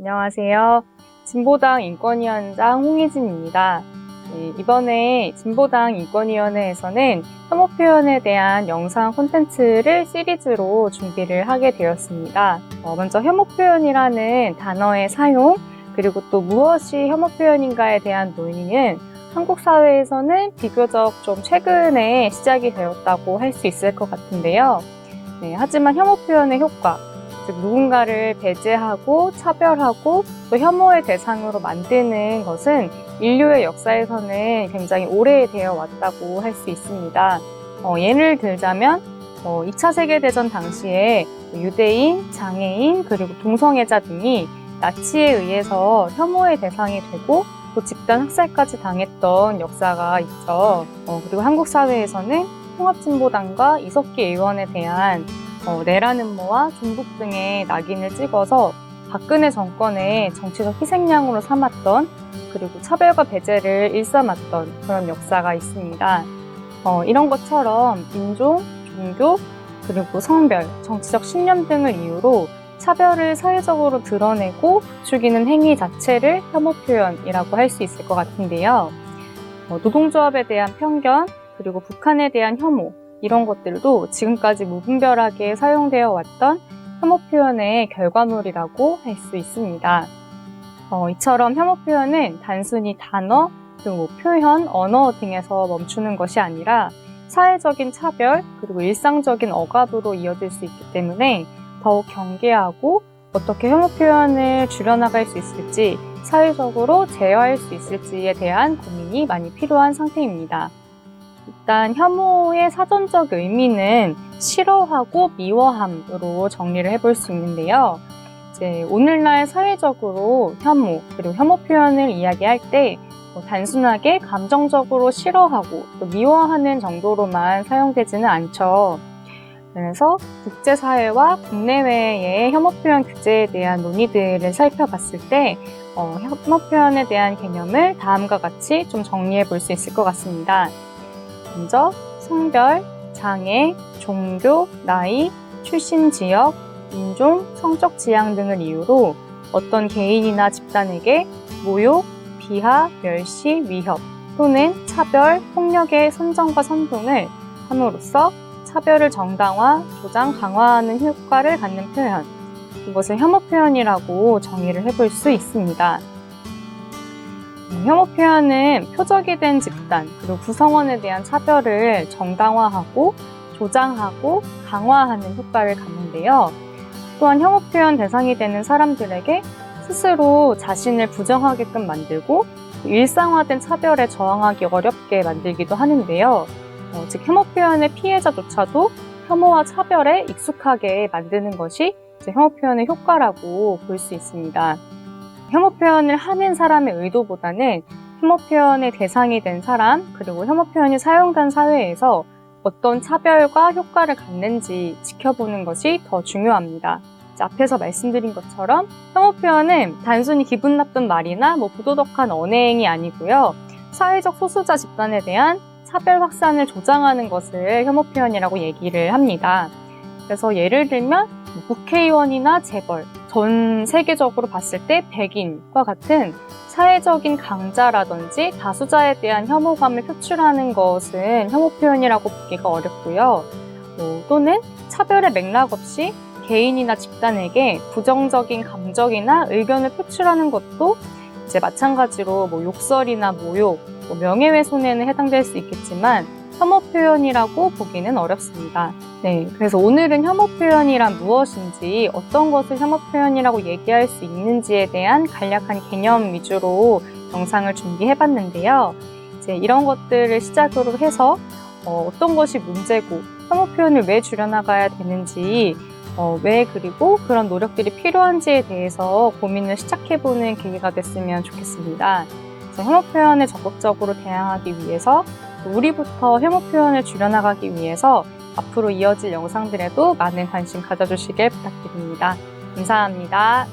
안녕하세요. 진보당 인권위원장 홍희진입니다. 이번에 진보당 인권위원회에서는 혐오 표현에 대한 영상 콘텐츠를 시리즈로 준비를 하게 되었습니다. 먼저 혐오 표현이라는 단어의 사용, 그리고 또 무엇이 혐오 표현인가에 대한 논의는 한국 사회에서는 비교적 좀 최근에 시작이 되었다고 할 수 있을 것 같은데요. 하지만 혐오 표현의 효과, 즉 누군가를 배제하고 차별하고 또 혐오의 대상으로 만드는 것은 인류의 역사에서는 굉장히 오래되어 왔다고 할 수 있습니다. 예를 들자면 2차 세계대전 당시에 유대인, 장애인, 그리고 동성애자 등이 나치에 의해서 혐오의 대상이 되고 또 집단 학살까지 당했던 역사가 있죠. 그리고 한국 사회에서는 통합진보당과 이석기 의원에 대한 내란 음모와 종북 등의 낙인을 찍어서 박근혜 정권의 정치적 희생양으로 삼았던, 그리고 차별과 배제를 일삼았던 그런 역사가 있습니다. 이런 것처럼 인종, 종교, 그리고 성별, 정치적 신념 등을 이유로 차별을 사회적으로 드러내고 부추기는 행위 자체를 혐오 표현이라고 할 수 있을 것 같은데요. 노동조합에 대한 편견, 그리고 북한에 대한 혐오, 이런 것들도 지금까지 무분별하게 사용되어 왔던 혐오 표현의 결과물이라고 할 수 있습니다. 이처럼 혐오 표현은 단순히 단어, 그리고 표현, 언어 등에서 멈추는 것이 아니라 사회적인 차별, 그리고 일상적인 억압으로 이어질 수 있기 때문에 더욱 경계하고 어떻게 혐오 표현을 줄여나갈 수 있을지, 사회적으로 제어할 수 있을지에 대한 고민이 많이 필요한 상태입니다. 일단 혐오의 사전적 의미는 싫어하고 미워함으로 정리를 해볼 수 있는데요. 오늘날 사회적으로 혐오, 그리고 혐오 표현을 이야기할 때 단순하게 감정적으로 싫어하고 또 미워하는 정도로만 사용되지는 않죠. 그래서 국제사회와 국내외의 혐오 표현 규제에 대한 논의들을 살펴봤을 때 혐오 표현에 대한 개념을 다음과 같이 좀 정리해 볼 수 있을 것 같습니다. 먼저 성별, 장애, 종교, 나이, 출신 지역, 인종, 성적 지향 등을 이유로 어떤 개인이나 집단에게 모욕, 비하, 멸시, 위협 또는 차별, 폭력의 선정과 선동을 함으로써 차별을 정당화, 조장, 강화하는 효과를 갖는 표현, 이것을 혐오 표현이라고 정의를 해볼 수 있습니다. 혐오 표현은 표적이 된 집단, 그리고 구성원에 대한 차별을 정당화하고 조장하고 강화하는 효과를 갖는데요. 또한 혐오 표현 대상이 되는 사람들에게 스스로 자신을 부정하게끔 만들고 일상화된 차별에 저항하기 어렵게 만들기도 하는데요. 즉 혐오 표현의 피해자조차도 혐오와 차별에 익숙하게 만드는 것이 혐오 표현의 효과라고 볼 수 있습니다. 혐오 표현을 하는 사람의 의도보다는 혐오 표현의 대상이 된 사람, 그리고 혐오 표현이 사용된 사회에서 어떤 차별과 효과를 갖는지 지켜보는 것이 더 중요합니다. 앞에서 말씀드린 것처럼 혐오 표현은 단순히 기분 나쁜 말이나 부도덕한 언행이 아니고요. 사회적 소수자 집단에 대한 차별 확산을 조장하는 것을 혐오 표현이라고 얘기를 합니다. 그래서 예를 들면 국회의원이나 재벌, 전 세계적으로 봤을 때 백인과 같은 사회적인 강자라든지 다수자에 대한 혐오감을 표출하는 것은 혐오 표현이라고 보기가 어렵고요. 또는 차별의 맥락 없이 개인이나 집단에게 부정적인 감정이나 의견을 표출하는 것도 마찬가지로 욕설이나 모욕, 명예훼손에는 해당될 수 있겠지만 혐오 표현이라고 보기는 어렵습니다. 그래서 오늘은 혐오 표현이란 무엇인지, 어떤 것을 혐오 표현이라고 얘기할 수 있는지에 대한 간략한 개념 위주로 영상을 준비해봤는데요. 이런 것들을 시작으로 해서 어떤 것이 문제고 혐오 표현을 왜 줄여나가야 되는지, 왜 그리고 그런 노력들이 필요한지에 대해서 고민을 시작해보는 계기가 됐으면 좋겠습니다. 혐오 표현에 적극적으로 대항하기 위해서, 우리부터 혐오 표현을 줄여나가기 위해서 앞으로 이어질 영상들에도 많은 관심 가져주시길 부탁드립니다. 감사합니다.